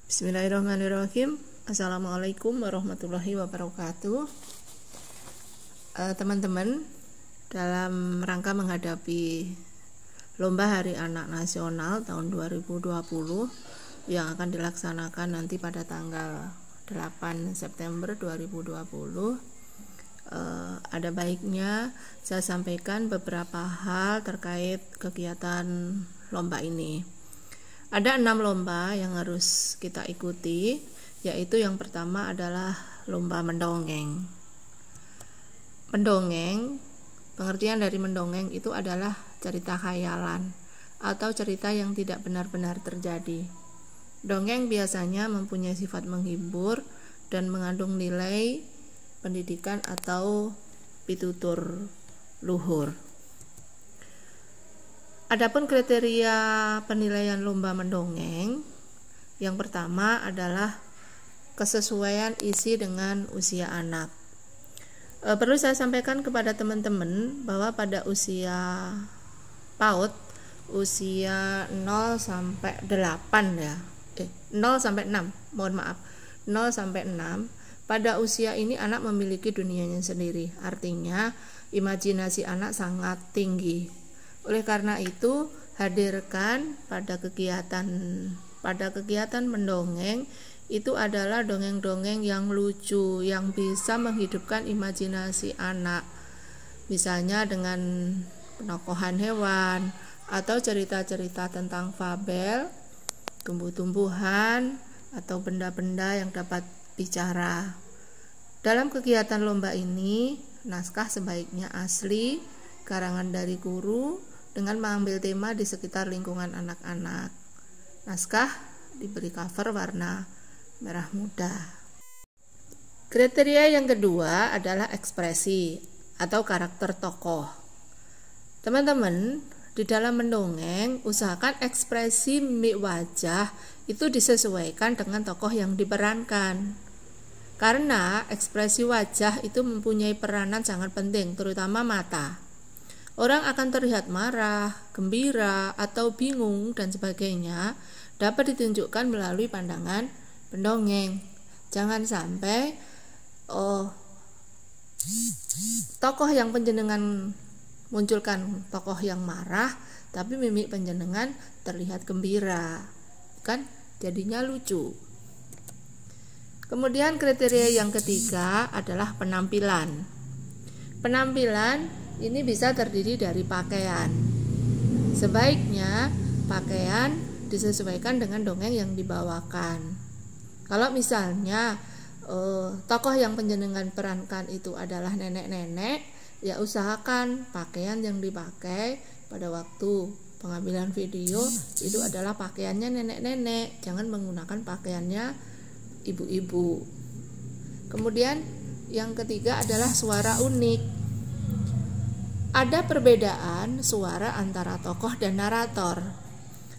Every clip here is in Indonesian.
Bismillahirrahmanirrahim. Assalamualaikum warahmatullahi wabarakatuh. Teman-teman, dalam rangka menghadapi Lomba Hari Anak Nasional tahun 2020 yang akan dilaksanakan nanti pada tanggal 8 September 2020, ada baiknya saya sampaikan beberapa hal terkait kegiatan lomba ini. Ada 6 lomba yang harus kita ikuti, yaitu yang pertama adalah lomba mendongeng. Mendongeng, pengertian dari mendongeng itu adalah cerita khayalan atau cerita yang tidak benar-benar terjadi. Dongeng biasanya mempunyai sifat menghibur dan mengandung nilai pendidikan atau pitutur luhur. Adapun kriteria penilaian lomba mendongeng, yang pertama adalah kesesuaian isi dengan usia anak. Perlu saya sampaikan kepada teman-teman bahwa pada usia PAUD, usia 0 sampai 8 ya, 0 sampai 6, mohon maaf, 0 sampai 6, pada usia ini anak memiliki dunianya sendiri, artinya imajinasi anak sangat tinggi. Oleh karena itu, hadirkan pada kegiatan mendongeng itu adalah dongeng-dongeng yang lucu, yang bisa menghidupkan imajinasi anak. Misalnya dengan penokohan hewan atau cerita-cerita tentang fabel, tumbuh-tumbuhan atau benda-benda yang dapat bicara. Dalam kegiatan lomba ini, naskah sebaiknya asli, karangan dari guru, dengan mengambil tema di sekitar lingkungan anak-anak. Naskah diberi cover warna merah muda. Kriteria yang kedua adalah ekspresi atau karakter tokoh. Teman-teman, di dalam mendongeng, usahakan ekspresi mimik wajah itu disesuaikan dengan tokoh yang diperankan. Karena ekspresi wajah itu mempunyai peranan sangat penting, terutama mata. Orang akan terlihat marah, gembira, atau bingung dan sebagainya dapat ditunjukkan melalui pandangan pendongeng. Jangan sampai tokoh yang panjenengan munculkan tokoh yang marah, tapi mimik panjenengan terlihat gembira, kan jadinya lucu. Kemudian kriteria yang ketiga adalah penampilan. Penampilan ini bisa terdiri dari pakaian. Sebaiknya pakaian disesuaikan dengan dongeng yang dibawakan. Kalau misalnya tokoh yang panjenengan perankan itu adalah nenek-nenek, ya usahakan pakaian yang dipakai pada waktu pengambilan video itu adalah pakaiannya nenek-nenek, jangan menggunakan pakaiannya ibu-ibu. Kemudian yang ketiga adalah suara unik. Ada perbedaan suara antara tokoh dan narator.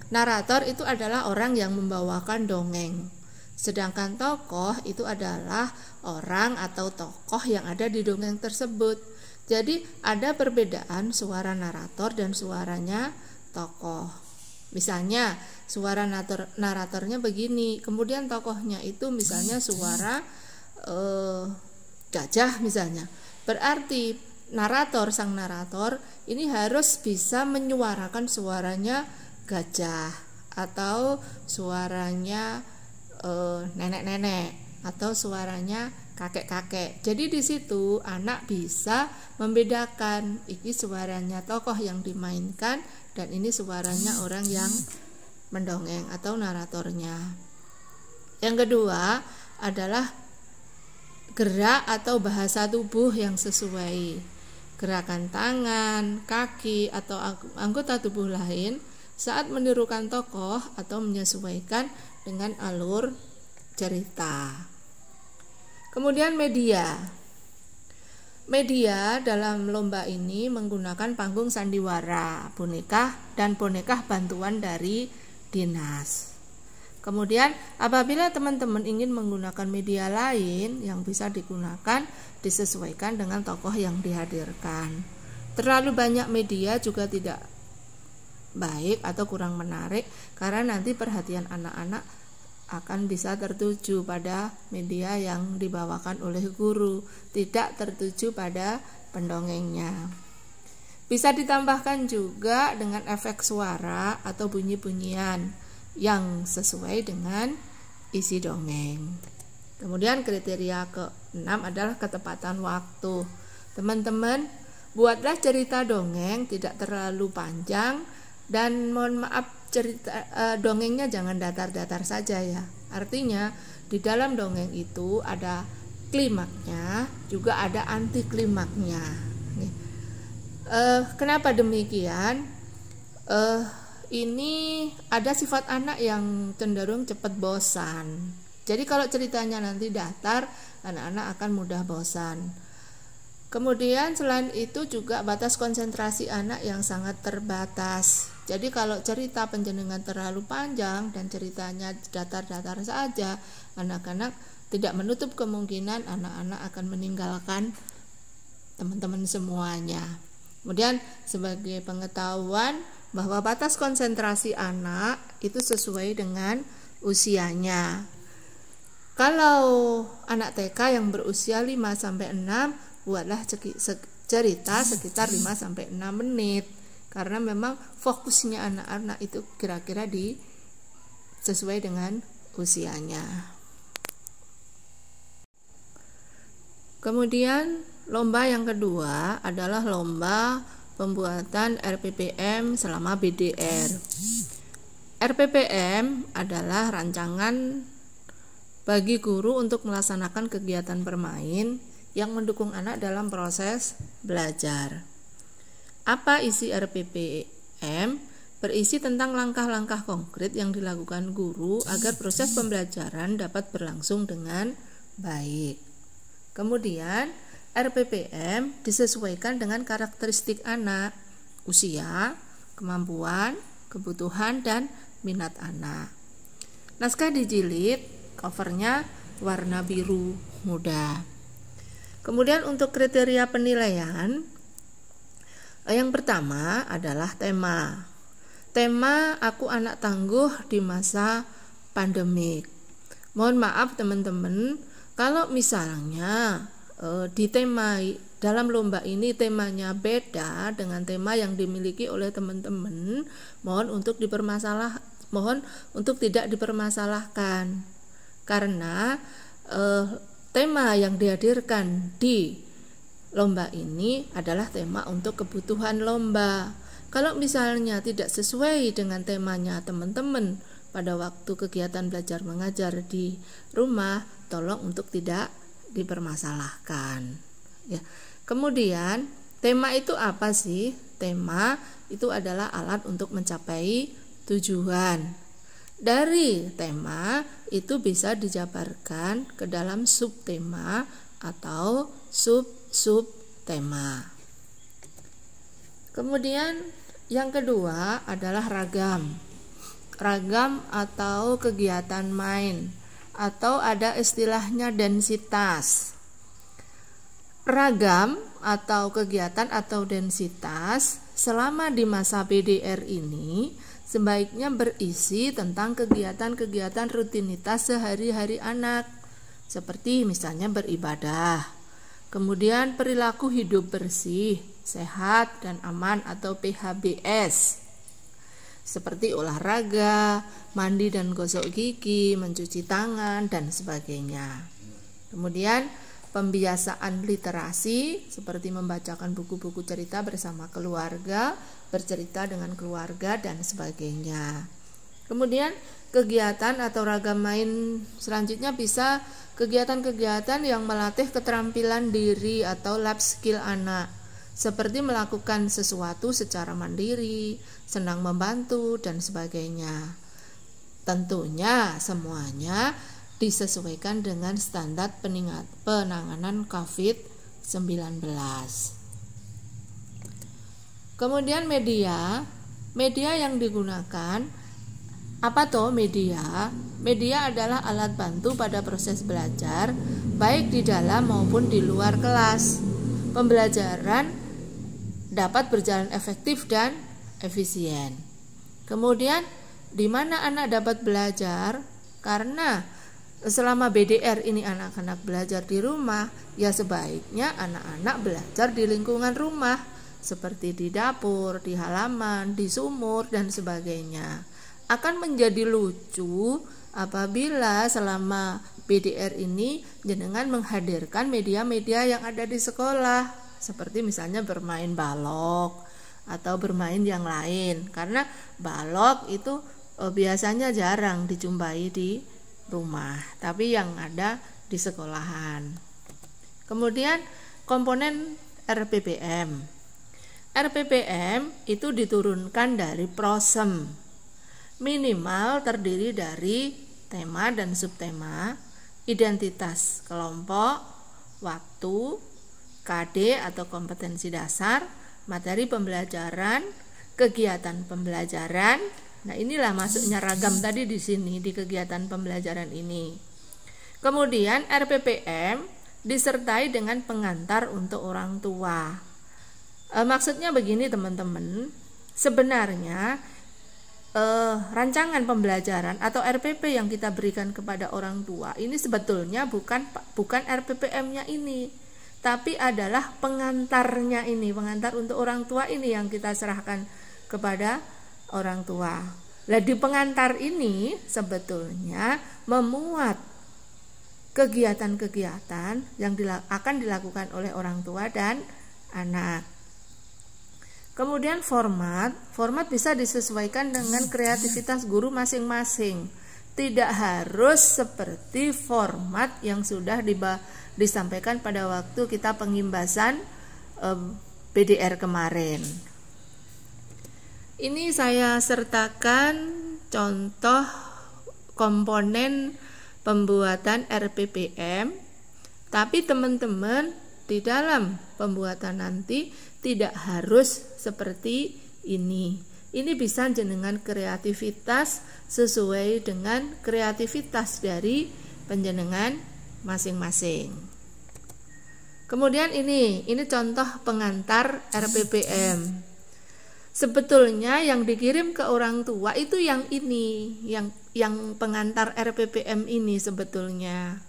Narator itu adalah orang yang membawakan dongeng, sedangkan tokoh itu adalah orang atau tokoh yang ada di dongeng tersebut. Jadi ada perbedaan suara narator dan suaranya tokoh. Misalnya suara naratornya begini, kemudian tokohnya itu misalnya suara gajah misalnya. Berarti sang narator ini harus bisa menyuarakan suaranya gajah atau suaranya nenek-nenek atau suaranya kakek-kakek. Jadi di situ anak bisa membedakan ini suaranya tokoh yang dimainkan dan ini suaranya orang yang mendongeng atau naratornya. Yang kedua adalah gerak atau bahasa tubuh yang sesuai. Gerakan tangan, kaki, atau anggota tubuh lain saat menirukan tokoh atau menyesuaikan dengan alur cerita. Kemudian media. Media dalam lomba ini menggunakan panggung sandiwara, boneka, dan boneka bantuan dari dinas. Kemudian apabila teman-teman ingin menggunakan media lain yang bisa digunakan, disesuaikan dengan tokoh yang dihadirkan. Terlalu banyak media juga tidak baik atau kurang menarik, karena nanti perhatian anak-anak akan bisa tertuju pada media yang dibawakan oleh guru, tidak tertuju pada pendongengnya. Bisa ditambahkan juga dengan efek suara atau bunyi-bunyian yang sesuai dengan isi dongeng. Kemudian kriteria ke-6 adalah ketepatan waktu. Teman-teman, buatlah cerita dongeng tidak terlalu panjang, dan mohon maaf dongengnya jangan datar-datar saja ya. Artinya di dalam dongeng itu ada klimaknya, juga ada anti klimaknya. Kenapa demikian? Ini ada sifat anak yang cenderung cepat bosan. Jadi kalau ceritanya nanti datar, anak-anak akan mudah bosan. Kemudian selain itu juga batas konsentrasi anak yang sangat terbatas. Jadi kalau cerita penjenengan terlalu panjang dan ceritanya datar-datar saja, anak-anak tidak menutup kemungkinan anak-anak akan meninggalkan teman-teman semuanya. Kemudian sebagai pengetahuan bahwa batas konsentrasi anak itu sesuai dengan usianya. Kalau anak TK yang berusia 5-6, buatlah cerita sekitar 5-6 menit. Karena memang fokusnya anak-anak itu kira-kira sesuai dengan usianya. Kemudian lomba yang kedua adalah lomba pembuatan RPPM selama BDR. RPPM adalah rancangan bagi guru untuk melaksanakan kegiatan bermain yang mendukung anak dalam proses belajar. Apa isi RPPM? Berisi tentang langkah-langkah konkret yang dilakukan guru agar proses pembelajaran dapat berlangsung dengan baik. Kemudian RPPM disesuaikan dengan karakteristik anak, usia, kemampuan, kebutuhan, dan minat anak. Naskah dijilid, covernya warna biru muda. Kemudian untuk kriteria penilaian, yang pertama adalah tema. Tema Aku Anak Tangguh di Masa Pandemik. Mohon maaf teman-teman, kalau misalnya di tema dalam lomba ini temanya beda dengan tema yang dimiliki oleh teman-teman, mohon untuk tidak dipermasalahkan. Karena tema yang dihadirkan di lomba ini adalah tema untuk kebutuhan lomba. Kalau misalnya tidak sesuai dengan temanya teman-teman pada waktu kegiatan belajar mengajar di rumah, tolong untuk tidak dipermasalahkan. Ya. Kemudian tema itu apa sih? Tema itu adalah alat untuk mencapai tujuan. Dari tema itu bisa dijabarkan ke dalam subtema atau sub-subtema. Kemudian yang kedua adalah ragam. Ragam atau kegiatan main, atau ada istilahnya densitas. Ragam atau kegiatan atau densitas selama di masa BDR ini sebaiknya berisi tentang kegiatan-kegiatan rutinitas sehari-hari anak, seperti misalnya beribadah, kemudian perilaku hidup bersih, sehat dan aman atau PHBS, seperti olahraga, mandi dan gosok gigi, mencuci tangan, dan sebagainya. Kemudian pembiasaan literasi seperti membacakan buku-buku cerita bersama keluarga, bercerita dengan keluarga, dan sebagainya. Kemudian kegiatan atau ragam main selanjutnya bisa kegiatan-kegiatan yang melatih keterampilan diri atau life skill anak, seperti melakukan sesuatu secara mandiri, senang membantu, dan sebagainya. Tentunya semuanya disesuaikan dengan standar penanganan COVID-19. Kemudian media yang digunakan, apa toh media? Media adalah alat bantu pada proses belajar, baik di dalam maupun di luar kelas. Pembelajaran dapat berjalan efektif dan efisien. Kemudian, di mana anak dapat belajar? Karena selama BDR ini anak-anak belajar di rumah, ya sebaiknya anak-anak belajar di lingkungan rumah, seperti di dapur, di halaman, di sumur, dan sebagainya. Akan menjadi lucu apabila selama BDR ini jenengan menghadirkan media-media yang ada di sekolah, seperti misalnya bermain balok atau bermain yang lain, karena balok itu biasanya jarang dijumpai di rumah, tapi yang ada di sekolahan. Kemudian komponen RPPM. RPPM itu diturunkan dari prosem, minimal terdiri dari tema dan subtema, identitas kelompok, waktu, KD atau kompetensi dasar, materi pembelajaran, kegiatan pembelajaran. Nah, inilah masuknya ragam tadi di sini di kegiatan pembelajaran ini. Kemudian RPPM disertai dengan pengantar untuk orang tua. Maksudnya begini teman-teman, sebenarnya rancangan pembelajaran atau RPP yang kita berikan kepada orang tua ini sebetulnya bukan RPPM-nya ini, tapi adalah pengantarnya ini, pengantar untuk orang tua ini yang kita serahkan kepada orang tua. Nah, di pengantar ini sebetulnya memuat kegiatan-kegiatan yang akan dilakukan oleh orang tua dan anak. Kemudian format bisa disesuaikan dengan kreativitas guru masing-masing. Tidak harus seperti format yang sudah disampaikan pada waktu kita pengimbasan BDR kemarin. Ini saya sertakan contoh komponen pembuatan RPPM, tapi teman-teman di dalam pembuatan nanti tidak harus seperti ini. Ini bisa jenengan kreativitas sesuai dengan kreativitas dari penjenengan masing-masing. Kemudian ini contoh pengantar RPPM. Sebetulnya yang dikirim ke orang tua itu yang ini, yang pengantar RPPM ini sebetulnya.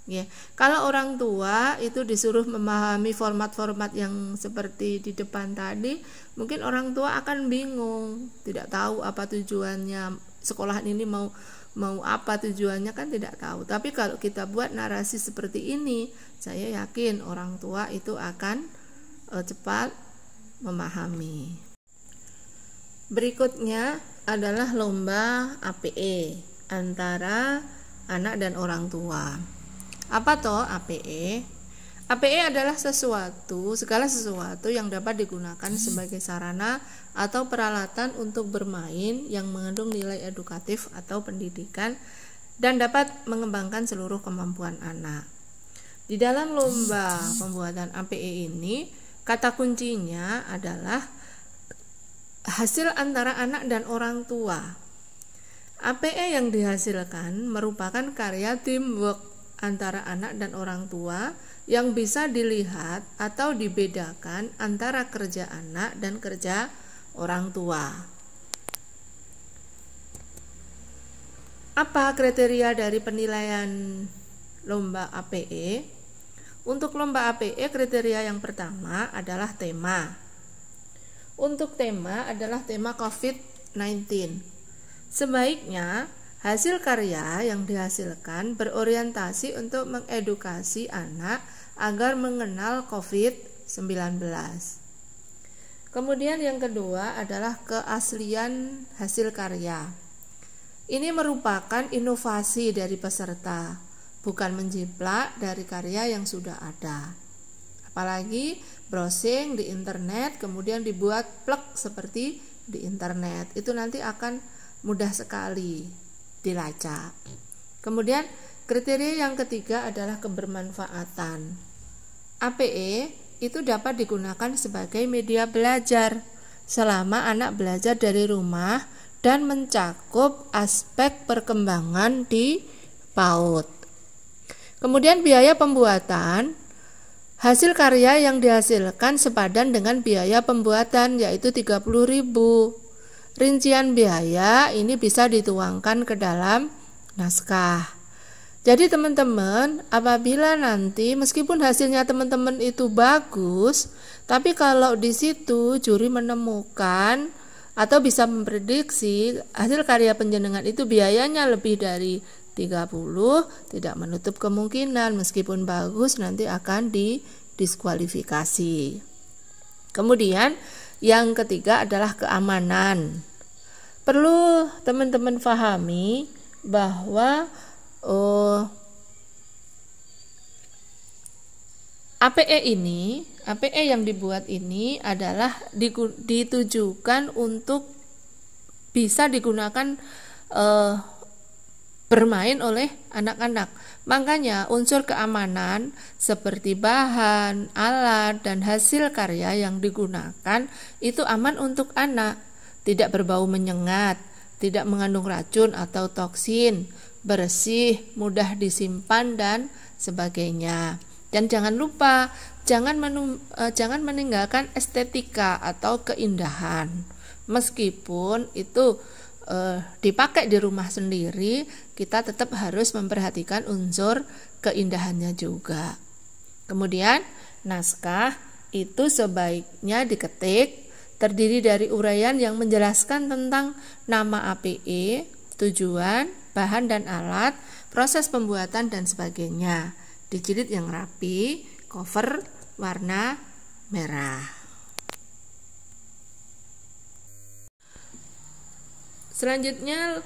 Ya, kalau orang tua itu disuruh memahami format-format yang seperti di depan tadi, mungkin orang tua akan bingung, tidak tahu apa tujuannya, sekolahan ini mau apa tujuannya kan tidak tahu. Tapi kalau kita buat narasi seperti ini, saya yakin orang tua itu akan cepat memahami. Berikutnya adalah lomba APE antara anak dan orang tua. Apa toh APE? APE adalah segala sesuatu yang dapat digunakan sebagai sarana atau peralatan untuk bermain yang mengandung nilai edukatif atau pendidikan dan dapat mengembangkan seluruh kemampuan anak. Di dalam lomba pembuatan APE ini, kata kuncinya adalah hasil antara anak dan orang tua. APE yang dihasilkan merupakan karya teamwork antara anak dan orang tua yang bisa dilihat atau dibedakan antara kerja anak dan kerja orang tua. Apa kriteria dari penilaian lomba APE? Untuk lomba APE, kriteria yang pertama adalah tema. Untuk tema adalah tema COVID-19. Sebaiknya hasil karya yang dihasilkan berorientasi untuk mengedukasi anak agar mengenal COVID-19. Kemudian yang kedua adalah keaslian hasil karya. Ini merupakan inovasi dari peserta, bukan menjiplak dari karya yang sudah ada. Apalagi browsing di internet kemudian dibuat plug seperti di internet, itu nanti akan mudah sekali dilacak. Kemudian kriteria yang ketiga adalah kebermanfaatan. APE itu dapat digunakan sebagai media belajar selama anak belajar dari rumah dan mencakup aspek perkembangan di PAUD. Kemudian biaya pembuatan, hasil karya yang dihasilkan sepadan dengan biaya pembuatan, yaitu 30.000. Rincian biaya ini bisa dituangkan ke dalam naskah. Jadi teman-teman, apabila nanti meskipun hasilnya teman-teman itu bagus, tapi kalau di situ juri menemukan atau bisa memprediksi hasil karya penjenengan itu biayanya lebih dari 30, tidak menutup kemungkinan meskipun bagus nanti akan didiskualifikasi. Kemudian yang ketiga adalah keamanan. Perlu teman-teman pahami bahwa APE yang dibuat ini adalah ditujukan untuk bisa digunakan bermain oleh anak-anak. Makanya unsur keamanan seperti bahan, alat, dan hasil karya yang digunakan itu aman untuk anak, tidak berbau menyengat, tidak mengandung racun atau toksin, bersih, mudah disimpan, dan sebagainya. Dan jangan lupa, jangan meninggalkan estetika atau keindahan. Meskipun itu dipakai di rumah sendiri, kita tetap harus memperhatikan unsur keindahannya juga. Kemudian naskah itu sebaiknya diketik, terdiri dari uraian yang menjelaskan tentang nama APE, tujuan, bahan dan alat, proses pembuatan dan sebagainya. Dijilid yang rapi, cover warna merah. Selanjutnya,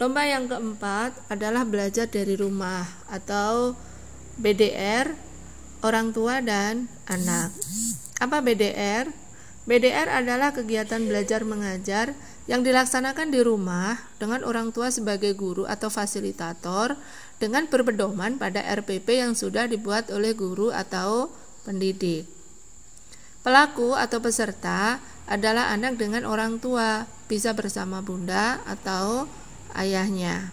lomba yang keempat adalah belajar dari rumah atau BDR, orang tua dan anak. Apa BDR? BDR adalah kegiatan belajar mengajar yang dilaksanakan di rumah dengan orang tua sebagai guru atau fasilitator dengan berpedoman pada RPP yang sudah dibuat oleh guru atau pendidik. Pelaku atau peserta adalah anak dengan orang tua, bisa bersama bunda atau ayahnya.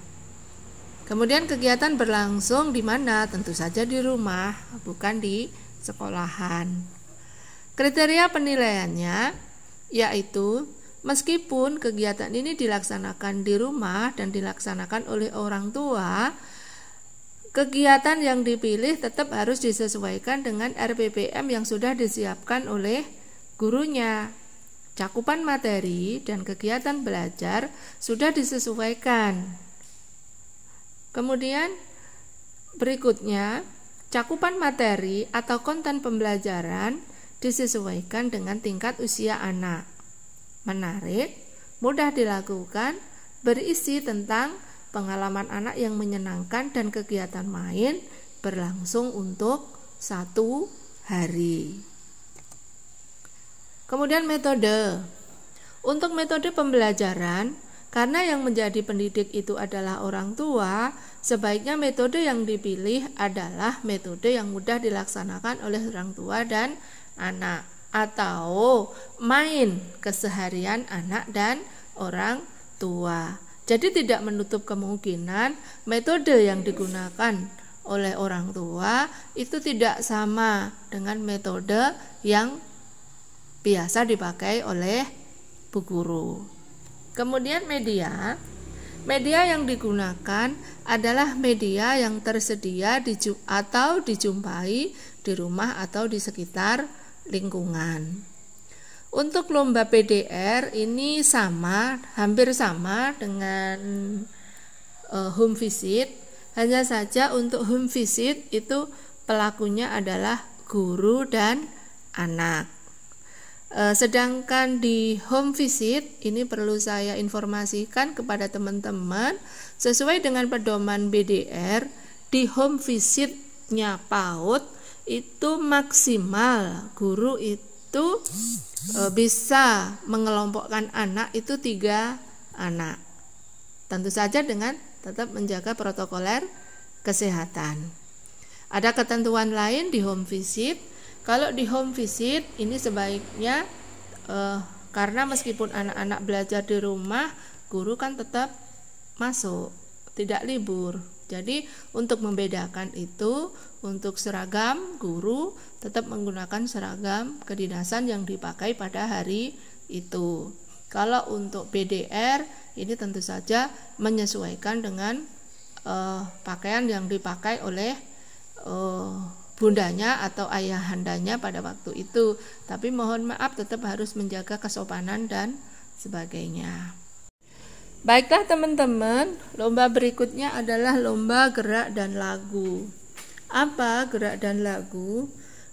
Kemudian kegiatan berlangsung di mana? Tentu saja di rumah, bukan di sekolahan. Kriteria penilaiannya yaitu meskipun kegiatan ini dilaksanakan di rumah dan dilaksanakan oleh orang tua, kegiatan yang dipilih tetap harus disesuaikan dengan RPPM yang sudah disiapkan oleh gurunya. Cakupan materi dan kegiatan belajar sudah disesuaikan. Kemudian berikutnya, cakupan materi atau konten pembelajaran disesuaikan dengan tingkat usia anak. Menarik, mudah dilakukan, berisi tentang pengalaman anak yang menyenangkan dan kegiatan main berlangsung untuk 1 hari. Kemudian metode. Untuk metode pembelajaran, karena yang menjadi pendidik itu adalah orang tua, sebaiknya metode yang dipilih adalah metode yang mudah dilaksanakan oleh orang tua dan anak, atau main keseharian anak dan orang tua. Jadi tidak menutup kemungkinan metode yang digunakan oleh orang tua itu tidak sama dengan metode yang biasa dipakai oleh bu guru. Kemudian media yang digunakan adalah media yang tersedia atau dijumpai di rumah atau di sekitar lingkungan. Untuk lomba PDR ini hampir sama dengan home visit, hanya saja untuk home visit itu pelakunya adalah guru dan anak. Sedangkan di home visit ini perlu saya informasikan kepada teman-teman, sesuai dengan pedoman BDR, di home visitnya PAUD itu maksimal guru itu bisa mengelompokkan anak itu 3 anak. Tentu saja dengan tetap menjaga protokoler kesehatan. Ada ketentuan lain di home visit. Kalau di home visit ini sebaiknya karena meskipun anak-anak belajar di rumah, guru kan tetap masuk, tidak libur. Jadi untuk membedakan itu, untuk seragam guru tetap menggunakan seragam kedinasan yang dipakai pada hari itu. Kalau untuk BDR ini tentu saja menyesuaikan dengan pakaian yang dipakai oleh bundanya atau ayahandanya pada waktu itu. Tapi mohon maaf, tetap harus menjaga kesopanan dan sebagainya. Baiklah teman-teman, lomba berikutnya adalah lomba gerak dan lagu. Apa gerak dan lagu?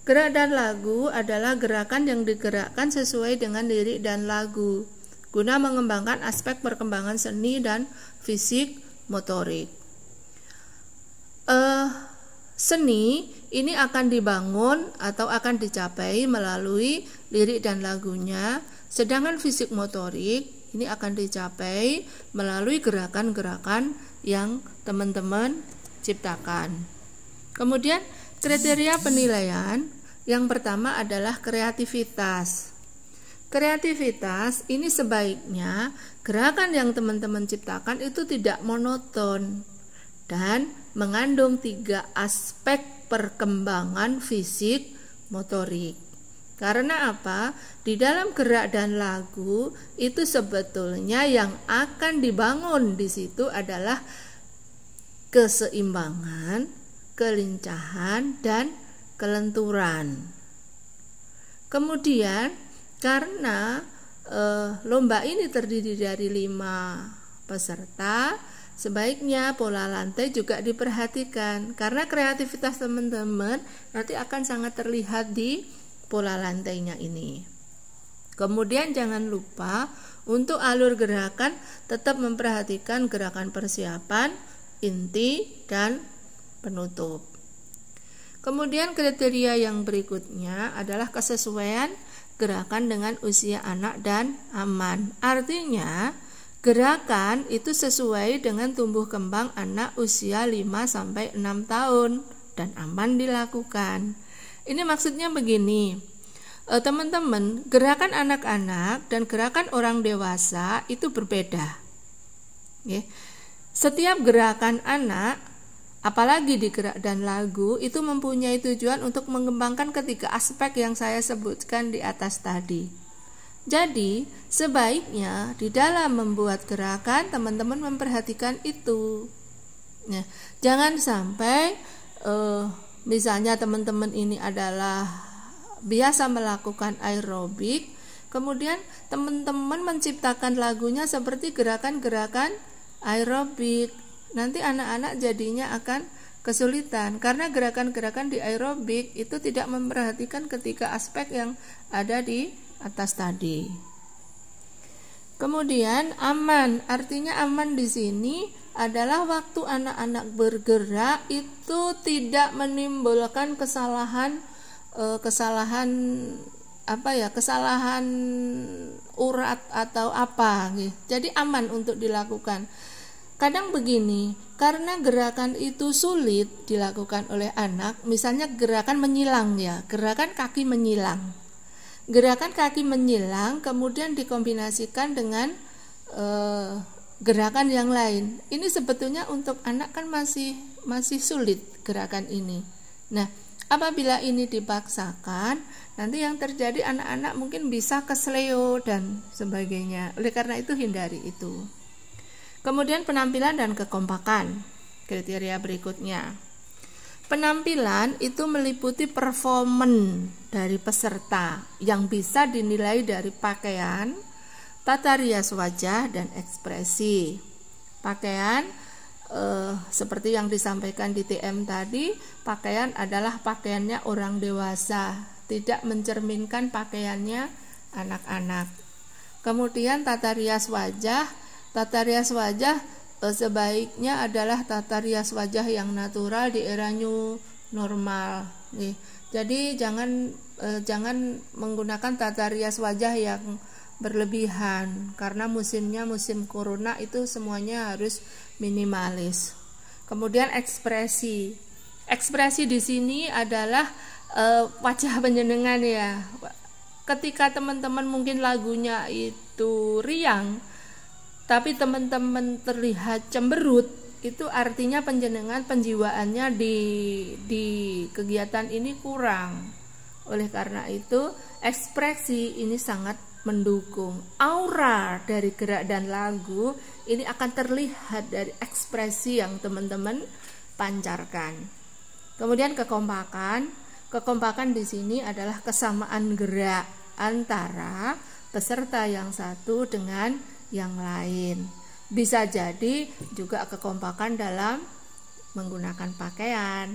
Gerak dan lagu adalah gerakan yang digerakkan sesuai dengan lirik dan lagu, guna mengembangkan aspek perkembangan seni dan fisik motorik. Seni ini akan dibangun atau akan dicapai melalui lirik dan lagunya, sedangkan fisik motorik ini akan dicapai melalui gerakan-gerakan yang teman-teman ciptakan. Kemudian kriteria penilaian yang pertama adalah kreativitas. Kreativitas ini sebaiknya gerakan yang teman-teman ciptakan itu tidak monoton dan mengandung 3 aspek perkembangan fisik motorik. Karena apa? Di dalam gerak dan lagu itu sebetulnya yang akan dibangun di situ adalah keseimbangan, kelincahan, dan kelenturan. Kemudian karena lomba ini terdiri dari 5 peserta, sebaiknya pola lantai juga diperhatikan, karena kreativitas teman-teman nanti akan sangat terlihat di pola lantainya ini. Kemudian jangan lupa untuk alur gerakan tetap memperhatikan gerakan persiapan, inti, dan penutup. Kemudian kriteria yang berikutnya adalah kesesuaian gerakan dengan usia anak dan aman. Artinya gerakan itu sesuai dengan tumbuh kembang anak usia 5-6 tahun dan aman dilakukan. Ini maksudnya begini, teman-teman, gerakan anak-anak dan gerakan orang dewasa itu berbeda. Setiap gerakan anak, apalagi di gerak dan lagu, itu mempunyai tujuan untuk mengembangkan ketiga aspek yang saya sebutkan di atas tadi. Jadi, sebaiknya di dalam membuat gerakan, teman-teman memperhatikan itu. Jangan sampai misalnya teman-teman ini adalah biasa melakukan aerobik, kemudian teman-teman menciptakan lagunya seperti gerakan-gerakan aerobik. Nanti anak-anak jadinya akan kesulitan, karena gerakan-gerakan di aerobik itu tidak memperhatikan ketiga aspek yang ada di atas tadi. Kemudian aman, artinya aman di sini adalah waktu anak-anak bergerak itu tidak menimbulkan kesalahan urat atau apa. Jadi aman untuk dilakukan. Kadang begini, karena gerakan itu sulit dilakukan oleh anak, misalnya gerakan menyilang gerakan kaki menyilang. Gerakan kaki menyilang kemudian dikombinasikan dengan gerakan yang lain. Ini sebetulnya untuk anak kan masih sulit gerakan ini. Nah, apabila ini dipaksakan, nanti yang terjadi anak-anak mungkin bisa kesleo dan sebagainya. Oleh karena itu hindari itu. Kemudian penampilan dan kekompakan. Kriteria berikutnya. Penampilan itu meliputi performan dari peserta yang bisa dinilai dari pakaian, tata rias wajah, dan ekspresi. Pakaian seperti yang disampaikan di TM tadi, pakaian adalah pakaiannya orang dewasa, tidak mencerminkan pakaiannya anak-anak. Kemudian tata rias wajah sebaiknya adalah tata rias wajah yang natural di era new normal. Jadi jangan menggunakan tata rias wajah yang berlebihan, karena musimnya musim corona, itu semuanya harus minimalis. Kemudian ekspresi di sini adalah wajah penjenengan Ketika teman-teman mungkin lagunya itu riang, tapi teman-teman terlihat cemberut, itu artinya penjiwaannya di kegiatan ini kurang. Oleh karena itu ekspresi ini sangat mendukung. Aura dari gerak dan lagu ini akan terlihat dari ekspresi yang teman-teman pancarkan. Kemudian kekompakan. Kekompakan di sini adalah kesamaan gerak antara peserta yang satu dengan yang lain. Bisa jadi juga kekompakan dalam menggunakan pakaian.